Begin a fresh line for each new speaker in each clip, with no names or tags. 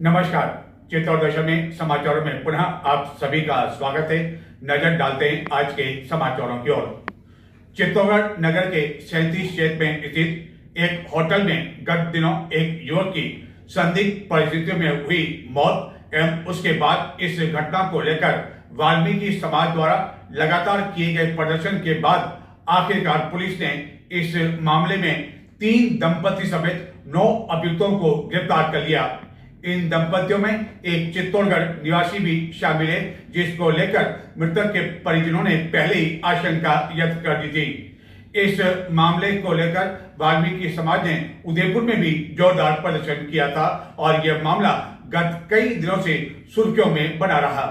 नमस्कार। चित्तौड़ दशा में समाचारों में पुनः आप सभी का स्वागत है। नजर डालते हैं आज के समाचारों की ओर। चित्तौड़गढ़ नगर के 37 क्षेत्र में स्थित एक होटल में गत दिनों एक युवक की संदिग्ध परिस्थितियों में हुई मौत एवं उसके बाद इस घटना को लेकर वाल्मीकि समाज द्वारा लगातार किए गए प्रदर्शन के बाद आखिरकार पुलिस ने इस मामले में 3 दंपति समेत 9 अभियुक्तों को गिरफ्तार कर लिया। इन दंपतियों में एक चित्तौड़गढ़ निवासी भी शामिल है, जिसको लेकर मृतक के परिजनों ने पहले ही आशंका व्यक्त कर दी थी। इस मामले को लेकर वाल्मीकि समाज ने उदयपुर में भी जोरदार प्रदर्शन किया था और यह मामला गत कई दिनों से सुर्खियों में बना रहा।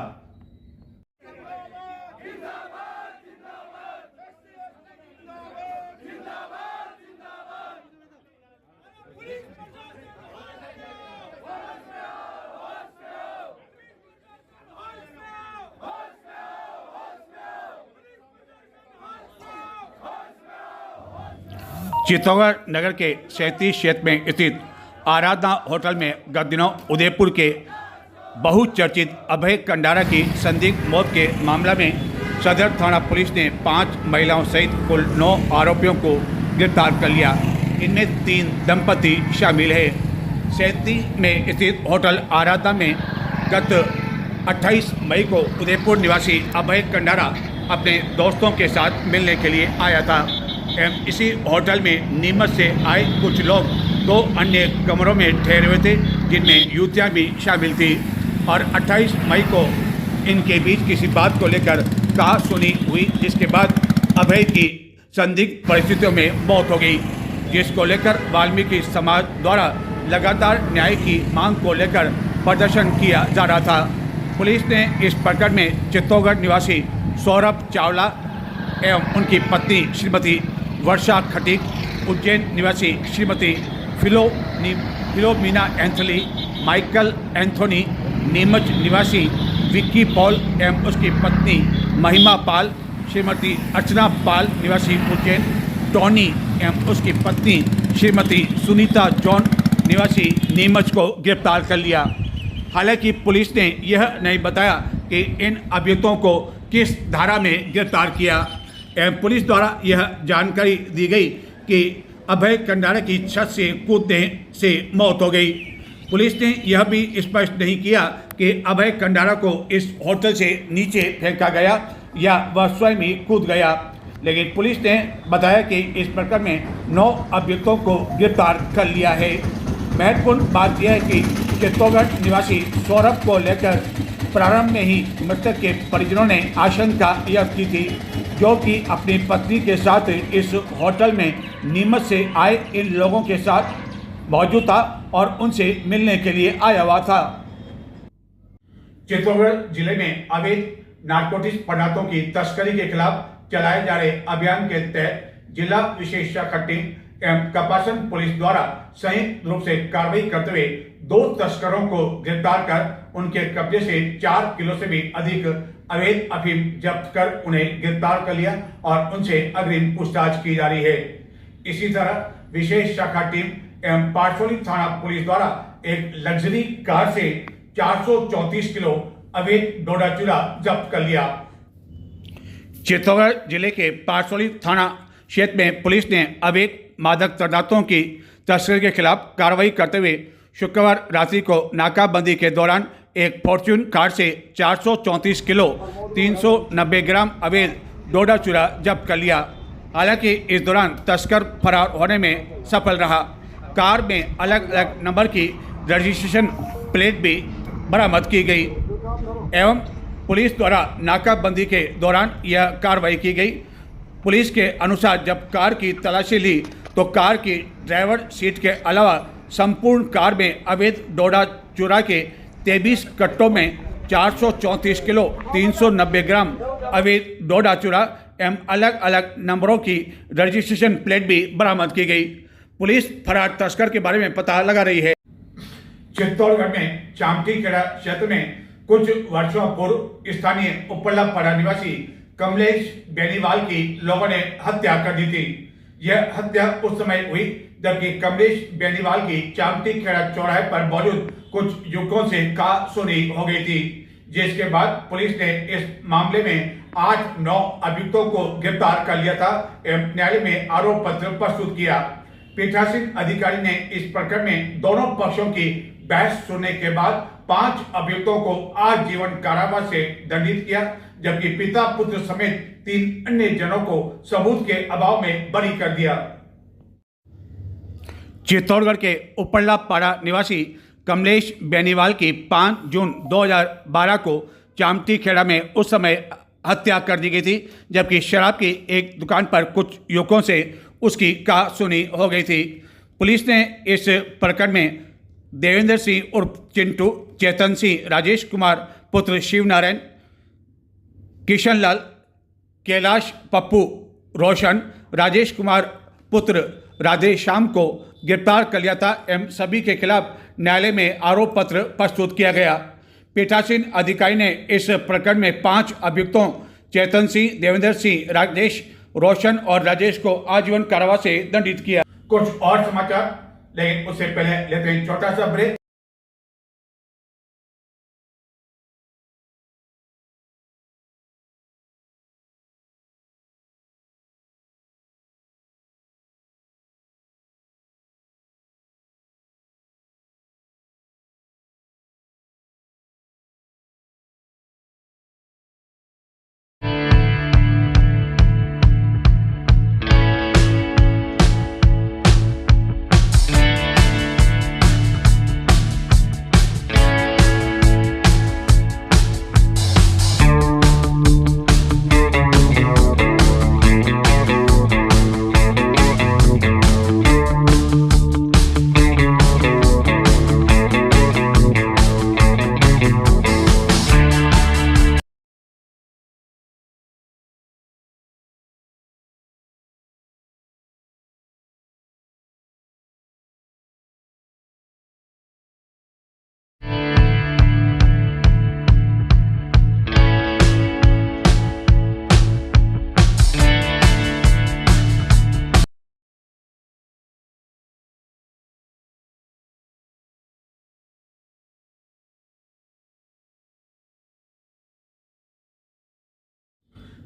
चित्तौड़गढ़ नगर के 37 क्षेत्र में स्थित आराधना होटल में गत दिनों उदयपुर के बहुचर्चित अभय कंडारा की संदिग्ध मौत के मामला में सदर थाना पुलिस ने 5 महिलाओं सहित कुल 9 आरोपियों को गिरफ्तार कर लिया। इनमें 3 दंपति शामिल है। 37 में स्थित होटल आराधना में गत 28 मई को उदयपुर निवासी अभय कंडारा अपने दोस्तों के साथ मिलने के लिए आया था एवं इसी होटल में नीमच से आए कुछ लोग 2 अन्य कमरों में ठहरे हुए थे, जिनमें युवतियां भी शामिल थी और 28 मई को इनके बीच किसी बात को लेकर कहासुनी हुई, जिसके बाद अभय की संदिग्ध परिस्थितियों में मौत हो गई, जिसको लेकर वाल्मीकि समाज द्वारा लगातार न्याय की मांग को लेकर प्रदर्शन किया जा रहा था। पुलिस ने इस प्रकरण में चित्तौड़गढ़ निवासी सौरभ चावला एवं उनकी पत्नी श्रीमती वर्षा खटीक, उज्जैन निवासी श्रीमती फिलोमिना एंथली, माइकल एंथोनी, नीमच निवासी विक्की पॉल एवं उसकी पत्नी महिमा पाल, श्रीमती अर्चना पाल निवासी उज्जैन, टॉनी एवं उसकी पत्नी श्रीमती सुनीता जॉन निवासी नीमच को गिरफ्तार कर लिया। हालांकि पुलिस ने यह नहीं बताया कि इन अभियुक्तों को किस धारा में गिरफ्तार किया एवं पुलिस द्वारा यह जानकारी दी गई कि अभय कंडारा की छत से कूदने से मौत हो गई। पुलिस ने यह भी स्पष्ट नहीं किया कि अभय कंडारा को इस होटल से नीचे फेंका गया या वह स्वयं ही कूद गया, लेकिन पुलिस ने बताया कि इस प्रकरण में 9 अभियुक्तों को गिरफ्तार कर लिया है। महत्वपूर्ण बात यह है कि चित्तौड़गढ़ निवासी सौरभ को लेकर प्रारंभ में ही मृतक के परिजनों ने आशंका व्यक्त की थी, जो कि अपनी पत्नी के साथ इस होटल में नीमच से आए इन लोगों के साथ मौजूद था और उनसे मिलने के लिए आया हुआ था। चित्तौड़गढ़ जिले में अवैध नारकोटिक्स पदार्थों की तस्करी के खिलाफ चलाए जा रहे अभियान के तहत जिला विशेष शाखा टीम एवं कपासन पुलिस द्वारा संयुक्त रूप से कार्रवाई करते हुए 2 तस्करों को गिरफ्तार कर उनके कब्जे से 4 किलो से भी अधिक अवैध अफीम जब्त कर उन्हें गिरफ्तार कर लिया और उनसे अग्रिम पूछताछ की जा रही है। इसी तरह विशेष शाखा टीम एवं पारसौली थाना पुलिस द्वारा एक लग्जरी कार से 434 किलो अवैध डोडा चूरा जब्त कर लिया। चित्तौड़गढ़ जिले के पारसौली थाना क्षेत्र में पुलिस ने अवैध मादक पदार्थों की तस्करी के खिलाफ कार्रवाई करते हुए शुक्रवार रात्रि को नाकाबंदी के दौरान एक फॉर्च्यून कार से 434 किलो 390 ग्राम अवैध डोडा चूरा जब्त कर लिया। हालांकि इस दौरान तस्कर फरार होने में सफल रहा। कार में अलग अलग नंबर की रजिस्ट्रेशन प्लेट भी बरामद की गई एवं पुलिस द्वारा नाकाबंदी के दौरान यह कार्रवाई की गई। पुलिस के अनुसार जब कार की तलाशी ली तो कार की ड्राइवर सीट के अलावा संपूर्ण कार में अवैध डोडा चूरा के 23 कट्टों में 434 किलो 390 ग्राम अवैध डोडा चूरा एवं अलग अलग नंबरों की रजिस्ट्रेशन प्लेट भी बरामद की गई। पुलिस फरार तस्कर के बारे में पता लगा रही है। चित्तौड़गढ़ में चामटीखेड़ा क्षेत्र में कुछ वर्षों पूर्व स्थानीय उपल्लापाड़ा निवासी कमलेश बेनीवाल की लोगों ने हत्या कर दी थी। यह हत्या उस समय हुई जबकि कमलेश बेनीवाल की चामटी खेड़ा चौराहे पर मौजूद कुछ युवकों से कहासुनी हो गई थी, जिसके बाद पुलिस ने इस मामले में 8-9 अभियुक्तों को गिरफ्तार कर लिया था एवं न्यायालय में आरोप पत्र प्रस्तुत किया। पीठासीन अधिकारी ने इस प्रकरण में दोनों पक्षों की बहस सुनने के बाद 5 अभियुक्तों को आजीवन कारावास से दंडित किया, जबकि पिता पुत्र समेत 3 अन्य जनों को सबूत के अभाव में बरी कर दिया। चित्तौड़गढ़ के उपरला पाड़ा निवासी कमलेश बेनीवाल की 5 जून 2012 को चामटी खेड़ा में उस समय हत्या कर दी गई थी, जबकि शराब की एक दुकान पर कुछ युवकों से उसकी कहासुनी हो गई थी। पुलिस ने इस प्रकरण में देवेंद्र सिंह उर्फ चिंटू, चेतन सिंह, राजेश कुमार पुत्र शिव नारायण, किशन लाल, कैलाश पप्पू रोशन, राजेश कुमार पुत्र राधे श्याम को गिरफ्तार कर लिया था एवं सभी के खिलाफ न्यायालय में आरोप पत्र प्रस्तुत किया गया। पीठासीन अधिकारी ने इस प्रकरण में 5 अभियुक्तों चेतन सिंह, देवेंद्र सिंह, राजेश, रोशन और राजेश को आजीवन कारावास से दंडित किया। कुछ और समाचार, लेकिन उससे पहले लेते हैं छोटा सा ब्रेक।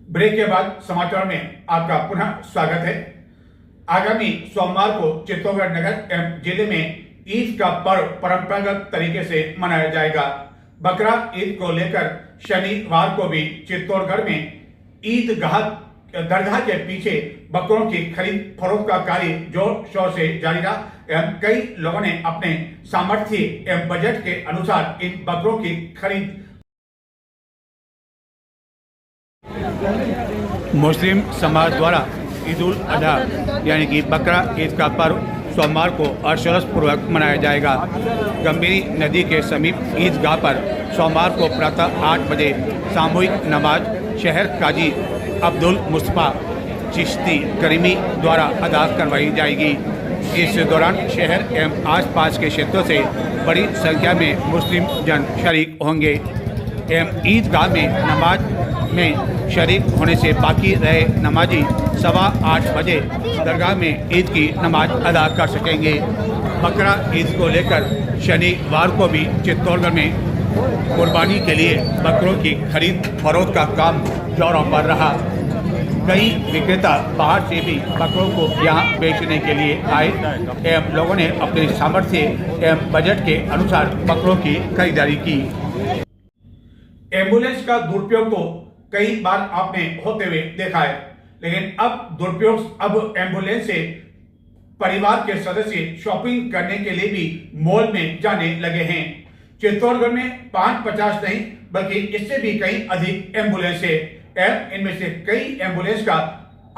ब्रेक के बाद समाचार में आपका पुनः स्वागत है। आगामी सोमवार को चित्तौड़गढ़ नगर एवं जिले में ईद का पर्व परंपरागत तरीके से मनाया जाएगा। बकरा ईद को लेकर शनिवार को भी चित्तौड़गढ़ में ईदगाह दरगाह के पीछे बकरों की खरीद फरोख्त का कार्य जोर शोर से जारी रहा एवं कई लोगों ने अपने सामर्थ्य एवं बजट के अनुसार इन बकरों की खरीद। मुस्लिम समाज द्वारा ईद उल अजहा यानी कि बकरा ईद का पर्व सोमवार को हर्षोल्लासपूर्वक मनाया जाएगा। गंभीरी नदी के समीप ईदगाह पर सोमवार को प्रातः 8 बजे सामूहिक नमाज शहर काजी अब्दुल मुस्तफा चिश्ती करीमी द्वारा अदा करवाई जाएगी। इस दौरान शहर एवं आसपास के क्षेत्रों से बड़ी संख्या में मुस्लिम जन शरीक होंगे एवं ईदगाह में नमाज में शरीक होने से बाकी रहे नमाजी 7:15 बजे दरगाह में ईद की नमाज अदा कर सकेंगे। बकरा ईद को लेकर शनिवार को भी चित्तौड़गढ़ में कुर्बानी के लिए बकरों की खरीद फरोख्त का काम जोरों पर रहा। कई विक्रेता बाहर से भी बकरों को यहां बेचने के लिए आए एवं लोगों ने अपने सामर्थ्य एवं बजट के अनुसार बकरों की खरीदारी की। एम्बुलेंस का दुरुपयोग तो कई बार आपने होते हुए देखा है, लेकिन अब दुरुपयोग अब एम्बुलेंस से परिवार के सदस्य शॉपिंग करने के लिए भी मॉल में जाने लगे हैं। चित्तौड़गढ़ में 5-50 नहीं बल्कि इससे भी कई अधिक एम्बुलेंस है। इनमें से कई एम्बुलेंस का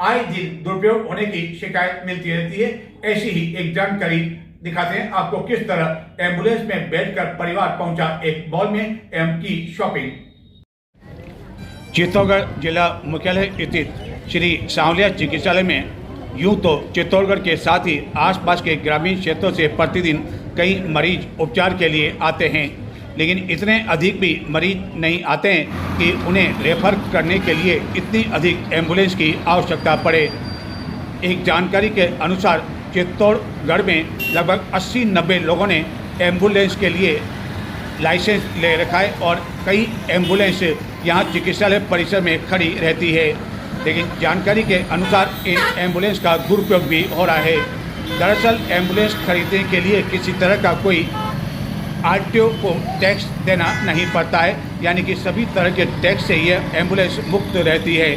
आए दिन दुरुपयोग होने की शिकायत मिलती रहती है। ऐसी ही एक जानकारी दिखाते हैं आपको किस तरह एम्बुलेंस में बैठकर परिवार पहुंचा एक मॉल में एवं की शॉपिंग। चित्तौड़गढ़ जिला मुख्यालय स्थित श्री सांवलिया चिकित्सालय में यूं तो चित्तौड़गढ़ के साथ ही आसपास के ग्रामीण क्षेत्रों से प्रतिदिन कई मरीज उपचार के लिए आते हैं, लेकिन इतने अधिक भी मरीज नहीं आते हैं कि उन्हें रेफर करने के लिए इतनी अधिक एम्बुलेंस की आवश्यकता पड़े। एक जानकारी के अनुसार चित्तौड़गढ़ में लगभग 80-90 लोगों ने एम्बुलेंस के लिए लाइसेंस ले रखा है और कई एम्बुलेंस यहाँ चिकित्सालय परिसर में खड़ी रहती है, लेकिन जानकारी के अनुसार इन एम्बुलेंस का दुरुपयोग भी हो रहा है। दरअसल एम्बुलेंस खरीदने के लिए किसी तरह का कोई आरटीओ को टैक्स देना नहीं पड़ता है, यानी कि सभी तरह के टैक्स से यह एम्बुलेंस मुक्त रहती है।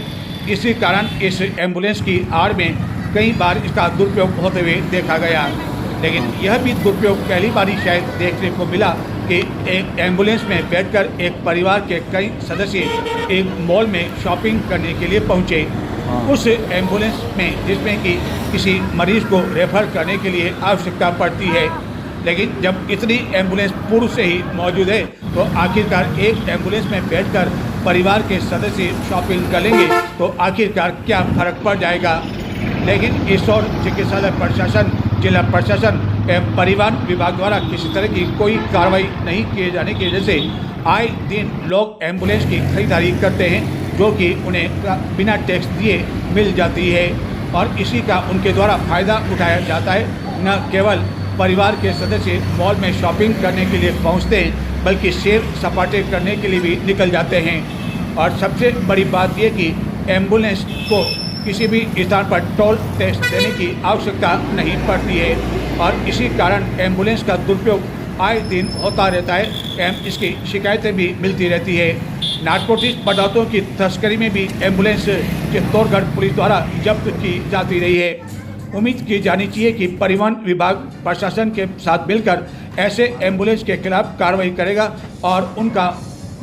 इसी कारण इस एम्बुलेंस की आड़ में कई बार इसका दुरुपयोग होते हुए देखा गया, लेकिन यह भी दुरुपयोग पहली बार ही शायद देखने को मिला कि एक एम्बुलेंस में बैठकर एक परिवार के कई सदस्य एक मॉल में शॉपिंग करने के लिए पहुंचे। उस एम्बुलेंस में जिसमें कि किसी मरीज को रेफर करने के लिए आवश्यकता पड़ती है, लेकिन जब इतनी एम्बुलेंस पूर्व से ही मौजूद है तो आखिरकार एक एम्बुलेंस में बैठकर परिवार के सदस्य शॉपिंग करेंगे तो आखिरकार क्या फर्क पड़ जाएगा। लेकिन इस ओर चिकित्सालय प्रशासन, जिला प्रशासन एवं परिवहन विभाग द्वारा किसी तरह की कोई कार्रवाई नहीं किए जाने की वजह से आए दिन लोग एम्बुलेंस की खरीदारी करते हैं, जो कि उन्हें बिना टैक्स दिए मिल जाती है और इसी का उनके द्वारा फ़ायदा उठाया जाता है। न केवल परिवार के सदस्य मॉल में शॉपिंग करने के लिए पहुंचते हैं, बल्कि सैर सपाटे करने के लिए भी निकल जाते हैं। और सबसे बड़ी बात यह कि एम्बुलेंस को किसी भी स्थान पर टोल टैक्स देने की आवश्यकता नहीं पड़ती है और इसी कारण एम्बुलेंस का दुरुपयोग आए दिन होता रहता है एवं इसकी शिकायतें भी मिलती रहती है। नारकोटिक्स पदार्थों की तस्करी में भी एम्बुलेंस चित्तौड़गढ़ पुलिस द्वारा जब्त की जाती रही है। उम्मीद की जानी चाहिए कि परिवहन विभाग प्रशासन के साथ मिलकर ऐसे एम्बुलेंस के खिलाफ कार्रवाई करेगा और उनका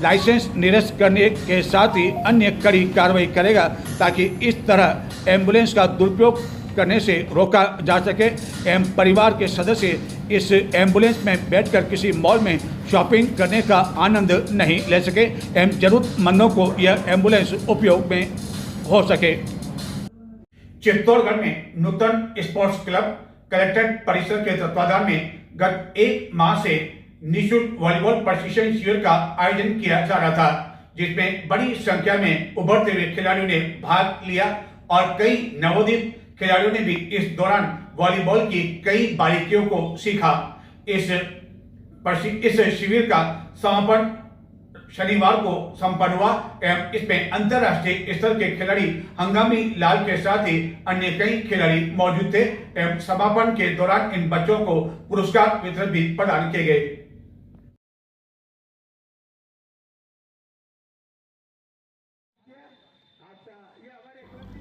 लाइसेंस निरस्त करने के साथ ही अन्य कड़ी कार्रवाई करेगा, ताकि इस तरह एम्बुलेंस का दुरुपयोग करने से रोका जा सके एवं परिवार के सदस्य इस एम्बुलेंस में बैठकर किसी मॉल में शॉपिंग करने का आनंद नहीं ले सके एवं जरूरतमंदों को यह एम्बुलेंस उपयोग में हो सके। चित्तौड़गढ़ में नूतन स्पोर्ट्स क्लब कलेक्ट्रेट परिसर के तत्वाधान में गत 1 माह से निःशुल्क वॉलीबॉल प्रशिक्षण शिविर का आयोजन किया जा रहा था, जिसमें बड़ी संख्या में उभरते हुए खिलाड़ियों ने भाग लिया और कई नवोदित खिलाड़ियों ने भी इस दौरान वॉलीबॉल की कई बारीकियों को सीखा। इस शिविर का समापन शनिवार को संपन्न हुआ एवं इसमें अंतर्राष्ट्रीय स्तर के खिलाड़ी हंगामी लाल के साथ ही अन्य कई खिलाड़ी मौजूद थे एवं समापन के दौरान इन बच्चों को पुरस्कार वितरण भी प्रदान किए गए।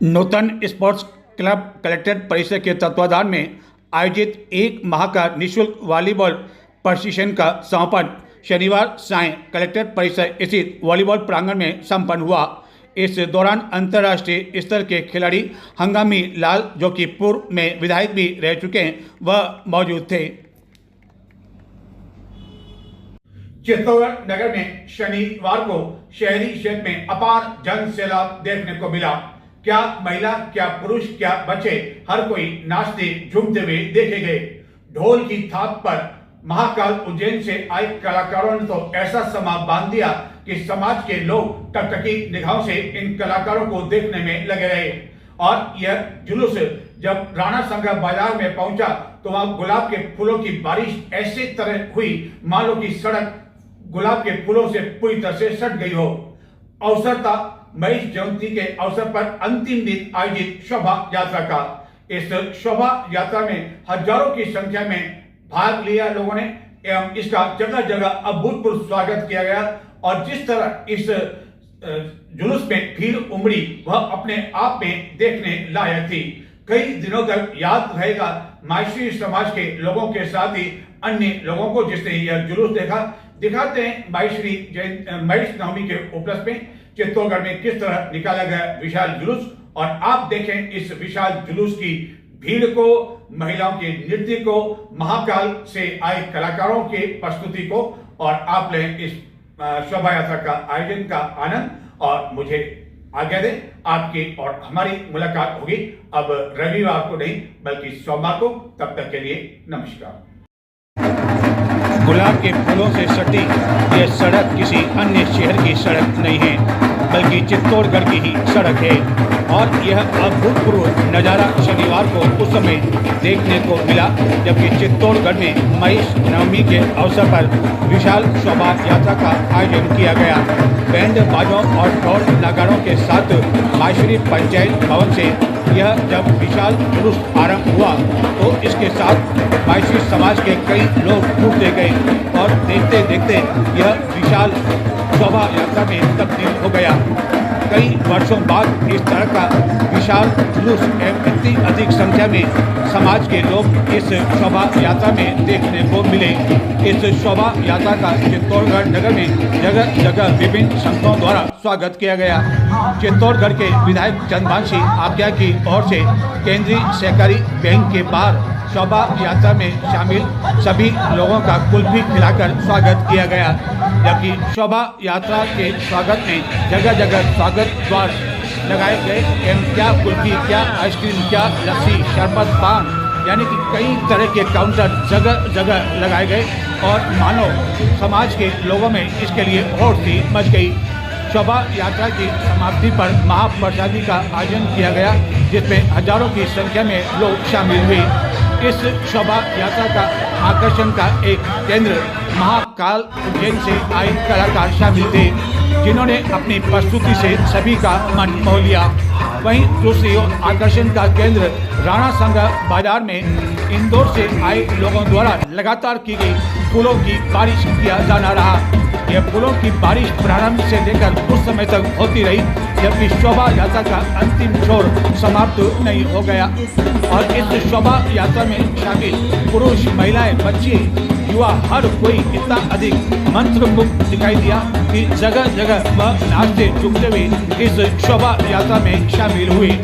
नूतन स्पोर्ट्स क्लब कलेक्ट्रेट परिसर के तत्वाधान में आयोजित 1 माह का निःशुल्क वॉलीबॉल प्रशिक्षण का समापन शनिवार सायं कलेक्ट्रेट परिसर स्थित वॉलीबॉल प्रांगण में संपन्न हुआ। इस दौरान अंतर्राष्ट्रीय स्तर के खिलाड़ी हंगामी लाल, जो कि पूर्व में विधायक भी रह चुके हैं, वह मौजूद थे। चित्तौड़गढ़ नगर में शनिवार को शहरी क्षेत्र में अपार जन सैलाब देखने को मिला। क्या महिला, क्या पुरुष, क्या बच्चे, हर कोई नाचते झूमते हुए देखे गए। ढोल की थाप पर महाकाल उज्जैन से आए कलाकारों ने तो ऐसा समा बांध दिया कि समाज के लोग टकटकी निगाहों से इन कलाकारों को देखने में लगे रहे। और यह जुलूस जब राणा संघा बाजार में पहुंचा तो वहां गुलाब के फूलों की बारिश ऐसे तरह हुई मानो की सड़क गुलाब के फूलों से पूरी तरह से सट गई हो। अवसर था महेश जयंती के अवसर पर अंतिम दिन आयोजित शोभा यात्रा का। इस शोभा यात्रा में हजारों की संख्या में भाग लिया लोगों ने एवं इसका जगह जगह अभूतपूर्व स्वागत किया गया और जिस तरह इस जुलूस में भीड़ उमड़ी वह अपने आप में देखने लायक थी। कई दिनों तक याद रहेगा मायश्री समाज के लोगों के साथ ही अन्य लोगों को जिसने यह जुलूस देखा। दिखाते हैं महेश नवमी के उपलक्ष्य में चित्तौड़गढ़ में किस तरह निकाला गया विशाल जुलूस और आप देखें इस विशाल जुलूस की भीड़ को, महिलाओं के नृत्य को, महाकाल से आए कलाकारों के प्रस्तुति को और आप लें इस शोभा यात्रा का आयोजन का आनंद। और मुझे आज्ञा दें, आपकी और हमारी मुलाकात होगी अब रविवार को नहीं बल्कि सोमवार को। तब तक के लिए नमस्कार। गुलाब के फूलों से सटी यह सड़क किसी अन्य शहर की सड़क नहीं है, बल्कि चित्तौड़गढ़ की ही सड़क है। और यह अभूतपूर्व नज़ारा शनिवार को उस समय देखने को मिला जबकि चित्तौड़गढ़ में महेश नवमी के अवसर पर विशाल शोभा यात्रा का आयोजन किया गया। बैंड बाजों और ढोल नगाड़ों के साथ माहेश्वरी पंचायत भवन से यह जब विशाल जुलूस आरंभ हुआ तो इसके साथ माहेश्वरी समाज के कई लोग जुटते गए और देखते देखते यह विशाल शोभा यात्रा में तब्दील हो गया। कई वर्षों बाद इस तरह का विशाल जुलूस एवं इतनी अधिक संख्या में समाज के लोग इस शोभा यात्रा में देखने को मिले। इस शोभा यात्रा का चित्तौड़गढ़ नगर में जगह जगह विभिन्न संस्थाओं द्वारा स्वागत किया गया। चित्तौड़गढ़ के विधायक चंद्रभान आज्ञा की ओर से केंद्रीय सहकारी बैंक के बाहर शोभा यात्रा में शामिल सभी लोगों का कुल्फी खिलाकर स्वागत किया गया, जबकि शोभा यात्रा के स्वागत में जगह जगह स्वागत द्वार लगाए गए एवं क्या कुल्फी, क्या आइसक्रीम, क्या लस्सी, शरबत, पान यानी कि कई तरह के काउंटर जगह जगह लगाए गए और मानो समाज के लोगों में इसके लिए होड़ सी मच गई। शोभा यात्रा की समाप्ति पर महाप्रसादी का आयोजन किया गया जिसमें हजारों की संख्या में लोग शामिल हुए। इस शोभा यात्रा का आकर्षण का एक केंद्र महाकाल उज्जैन से आए कलाकार शामिल थे जिन्होंने अपनी प्रस्तुति से सभी का मन मोह लिया। वहीं दूसरी ओर आकर्षण का केंद्र राणा संघा बाजार में इंदौर से आए लोगों द्वारा लगातार की गई फूलों की बारिश किया जाना रहा। यह फूलों की बारिश प्रारंभ से लेकर कुछ समय तक होती रही जबकि शोभा यात्रा का अंतिम छोर समाप्त नहीं हो गया। और इस शोभा यात्रा में शामिल पुरुष, महिलाएं, बच्चे, युवा हर कोई इतना अधिक मंत्रमुग्ध दिखाई दिया कि जगह जगह वह नाचते झूमते हुए इस शोभा यात्रा में शामिल हुए।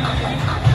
है।